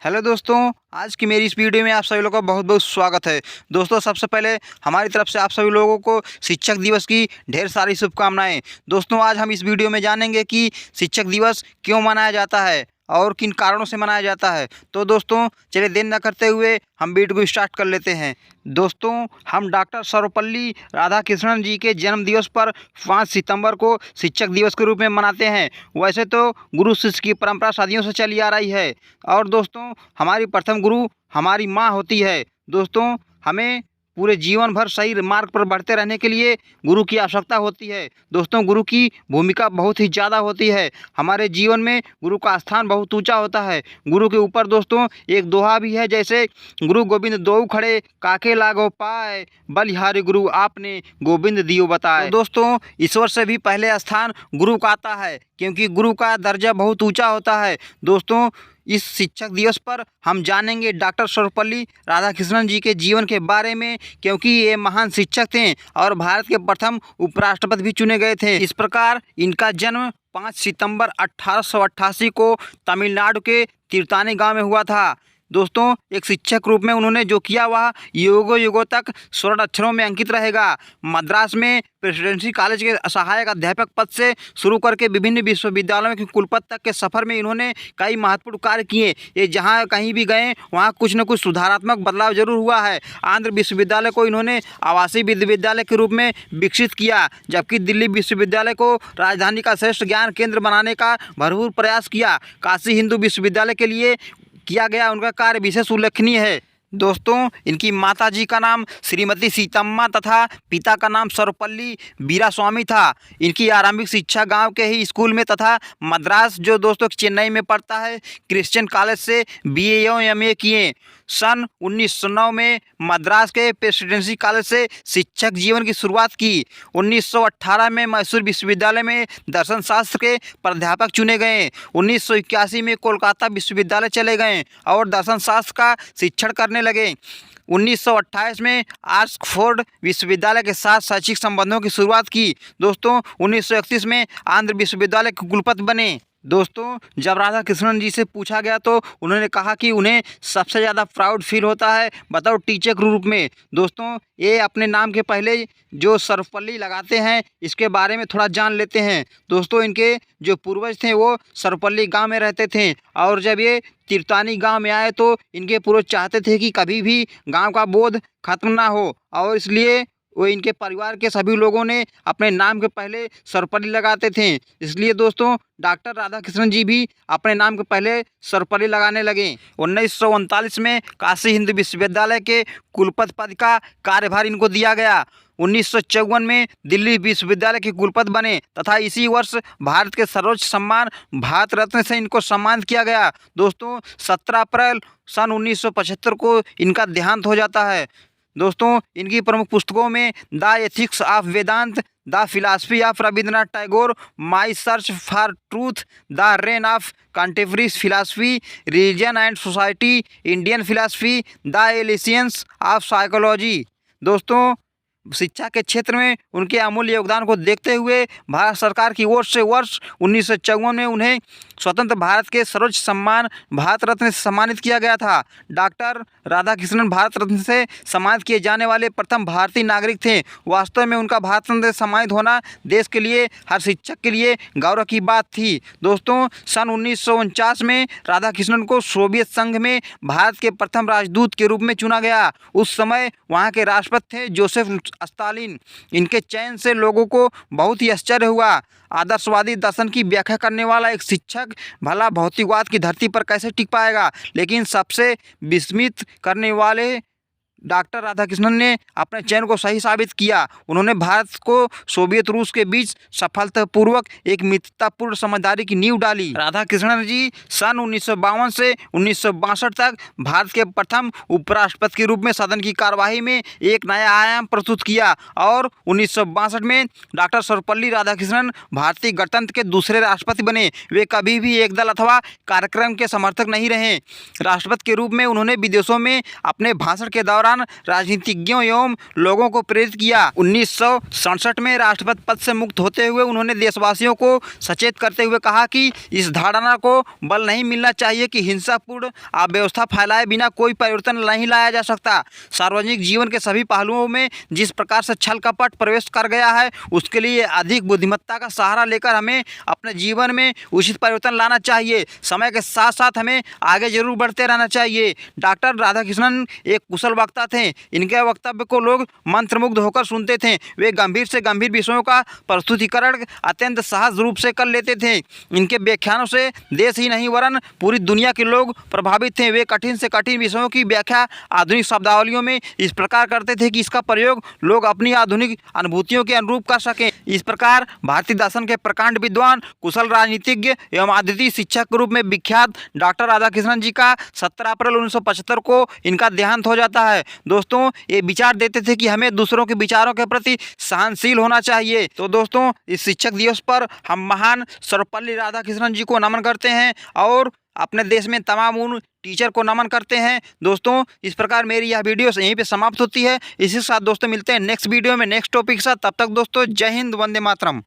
Hello दोस्तों, आज की मेरी इस वीडियो में आप सभी लोगों का बहुत बहुत स्वागत है। दोस्तों, सबसे पहले हमारी तरफ से आप सभी लोगों को शिक्षक दिवस की ढेर सारी शुभकामनाएं। दोस्तों, आज हम इस वीडियो में जानेंगे कि शिक्षक दिवस क्यों मनाया जाता है और किन कारणों से मनाया जाता है। तो दोस्तों, चलिए देर न करते हुए हम वीडियो को स्टार्ट कर लेते हैं। दोस्तों, हम डॉक्टर सर्वपल्ली राधाकृष्णन जी के जन्म दिवस पर 5 सितंबर को शिक्षक दिवस के रूप में मनाते हैं। वैसे तो गुरु शिष्य की परंपरा सदियों से चली आ रही है और दोस्तों, हमारी प्रथम गुरु हमारी माँ होती है। दोस्तों, हमें पूरे जीवन भर सही मार्ग पर बढ़ते रहने के लिए गुरु की आवश्यकता होती है। दोस्तों, गुरु की भूमिका बहुत ही ज़्यादा होती है। हमारे जीवन में गुरु का स्थान बहुत ऊंचा होता है। गुरु के ऊपर दोस्तों एक दोहा भी है, जैसे गुरु गोविंद दोऊ खड़े काके लागो पाए, बलिहारी गुरु आपने गोविंद दियो बताए। तो दोस्तों, ईश्वर से भी पहले स्थान गुरु का आता है, क्योंकि गुरु का दर्जा बहुत ऊंचा होता है। दोस्तों, इस शिक्षक दिवस पर हम जानेंगे डॉक्टर सर्वपल्ली राधाकृष्णन जी के जीवन के बारे में, क्योंकि ये महान शिक्षक थे और भारत के प्रथम उपराष्ट्रपति भी चुने गए थे। इस प्रकार इनका जन्म 5 सितंबर 1888 को तमिलनाडु के तीर्थानी गांव में हुआ था। दोस्तों, एक शिक्षक रूप में उन्होंने जो किया वह युगों युगों तक स्वर्ण अक्षरों में अंकित रहेगा। मद्रास में प्रेसिडेंसी कॉलेज के सहायक अध्यापक पद से शुरू करके विभिन्न विश्वविद्यालयों के कुलपति तक के सफ़र में इन्होंने कई महत्वपूर्ण कार्य किए। ये जहाँ कहीं भी गए वहाँ कुछ न कुछ सुधारात्मक बदलाव जरूर हुआ है। आंध्र विश्वविद्यालय को इन्होंने आवासीय विश्वविद्यालय के रूप में विकसित किया, जबकि दिल्ली विश्वविद्यालय को राजधानी का श्रेष्ठ ज्ञान केंद्र बनाने का भरपूर प्रयास किया। काशी हिंदू विश्वविद्यालय के लिए किया गया उनका कार्य विशेष उल्लेखनीय है। दोस्तों, इनकी माताजी का नाम श्रीमती सीतम्मा तथा पिता का नाम सर्वपल्ली वीरास्वामी था। इनकी आरंभिक शिक्षा गांव के ही स्कूल में तथा मद्रास, जो दोस्तों चेन्नई में पढ़ता है, क्रिश्चियन कॉलेज से BA एवं MA किए। सन 1909 में मद्रास के प्रेसिडेंसी कॉलेज से शिक्षक जीवन की शुरुआत की। 1918 में मैसूर विश्वविद्यालय में दर्शन शास्त्र के प्राध्यापक चुने गए। 1981 में कोलकाता विश्वविद्यालय चले गए और दर्शन शास्त्र का शिक्षण करने लगे। 1928 में ऑक्सफोर्ड विश्वविद्यालय के साथ शैक्षिक संबंधों की शुरुआत की। दोस्तों, 1931 में आंध्र विश्वविद्यालय के कुलपति बने। दोस्तों, जब राधाकृष्णन जी से पूछा गया तो उन्होंने कहा कि उन्हें सबसे ज़्यादा प्राउड फील होता है बताओ टीचर के रूप में। दोस्तों, ये अपने नाम के पहले जो सर्वपल्ली लगाते हैं, इसके बारे में थोड़ा जान लेते हैं। दोस्तों, इनके जो पूर्वज थे वो सर्वपल्ली गांव में रहते थे और जब ये तीर्थानी गांव में आए तो इनके पूर्वज चाहते थे कि कभी भी गांव का बोध खत्म ना हो, और इसलिए वो इनके परिवार के सभी लोगों ने अपने नाम के पहले सर्वपल्ली लगाते थे। इसलिए दोस्तों, डॉक्टर राधाकृष्णन जी भी अपने नाम के पहले सर्वपल्ली लगाने लगे। 1939 में काशी हिंदू विश्वविद्यालय के कुलपति पद का कार्यभार इनको दिया गया। 1954 में दिल्ली विश्वविद्यालय के कुलपति बने तथा इसी वर्ष भारत के सर्वोच्च सम्मान भारत रत्न से इनको सम्मानित किया गया। दोस्तों, 17 अप्रैल सन 1975 को इनका देहांत हो जाता है। दोस्तों, इनकी प्रमुख पुस्तकों में the ethics of Vedanta, the philosophy of Rabindranath Tagore, my search for truth, the reign of contemporary philosophy, religion and society, Indian philosophy, the allusions of psychology. दोस्तों, शिक्षा के क्षेत्र में उनके अमूल्य योगदान को देखते हुए भारत सरकार की ओर से वर्ष 1954 में उन्हें स्वतंत्र भारत के सर्वोच्च सम्मान भारत रत्न से सम्मानित किया गया था। डॉक्टर राधाकृष्णन भारत रत्न से सम्मानित किए जाने वाले प्रथम भारतीय नागरिक थे। वास्तव में उनका भारत रत्न से सम्मानित होना देश के लिए, हर शिक्षक के लिए गौरव की बात थी। दोस्तों, सन 1949 में राधाकृष्णन को सोवियत संघ में भारत के प्रथम राजदूत के रूप में चुना गया। उस समय वहाँ के राष्ट्रपति थे जोसेफ स्टालिन। इनके चयन से लोगों को बहुत ही आश्चर्य हुआ। आदर्शवादी दर्शन की व्याख्या करने वाला एक शिक्षक भला भौतिकवाद की धरती पर कैसे टिक पाएगा, लेकिन सबसे विस्मित करने वाले डॉक्टर राधाकृष्णन ने अपने चयन को सही साबित किया। उन्होंने भारत को सोवियत रूस के बीच सफलतापूर्वक एक मित्रतापूर्ण समझदारी की नींव डाली। राधाकृष्णन जी सन 1952 से 1962 तक भारत के प्रथम उपराष्ट्रपति के रूप में सदन की कार्यवाही में एक नया आयाम प्रस्तुत किया और 1962 में डॉक्टर सर्वपल्ली राधाकृष्णन भारतीय गणतंत्र के दूसरे राष्ट्रपति बने। वे कभी भी एक दल अथवा कार्यक्रम के समर्थक नहीं रहे। राष्ट्रपति के रूप में उन्होंने विदेशों में अपने भाषण के दौरान दौरान राजनीतिज्ञों एवं लोगों को प्रेरित किया। 1967 में राष्ट्रपति पद से मुक्त होते हुए उन्होंने देशवासियों को सचेत करते हुए कहा कि इस धारणा को बल नहीं मिलना चाहिए कि हिंसापूर्ण अव्यवस्था फैलाए बिना कोई परिवर्तन नहीं लाया जा सकता। सार्वजनिक जीवन के सभी पहलुओं में जिस प्रकार से छल कपट प्रवेश कर गया है, उसके लिए अधिक बुद्धिमत्ता का सहारा लेकर हमें अपने जीवन में उचित परिवर्तन लाना चाहिए। समय के साथ साथ हमें आगे जरूर बढ़ते रहना चाहिए। डॉक्टर राधाकृष्णन एक कुशल वक्ता थे। इनके वक्तव्य को लोग मंत्रमुग्ध होकर सुनते थे। वे गंभीर से गंभीर विषयों का प्रस्तुतिकरण अत्यंत सहज रूप से कर लेते थे। इनके व्याख्यानों से देश ही नहीं वरन पूरी दुनिया के लोग प्रभावित थे। वे कठिन से कठिन विषयों की व्याख्या आधुनिक शब्दावलियों में इस प्रकार करते थे कि इसका प्रयोग लोग अपनी आधुनिक अनुभूतियों के अनुरूप कर सकें। इस प्रकार भारतीय दर्शन के प्रकांड विद्वान, कुशल राजनीतिज्ञ एवं अद्वितीय शिक्षक के रूप में विख्यात डॉक्टर राधाकृष्णन जी का 17 अप्रैल 1975 को इनका देहांत हो जाता है। दोस्तों, ये विचार देते थे कि हमें दूसरों के विचारों के प्रति सहनशील होना चाहिए। तो दोस्तों, इस शिक्षक दिवस पर हम महान सर्वपल्ली राधाकृष्णन जी को नमन करते हैं और अपने देश में तमाम उन टीचर को नमन करते हैं। दोस्तों, इस प्रकार मेरी यह वीडियो यहीं पे समाप्त होती है। इसी के साथ दोस्तों मिलते हैं नेक्स्ट वीडियो में नेक्स्ट टॉपिक के साथ। तब तक दोस्तों, जय हिंद, वंदे मातरम।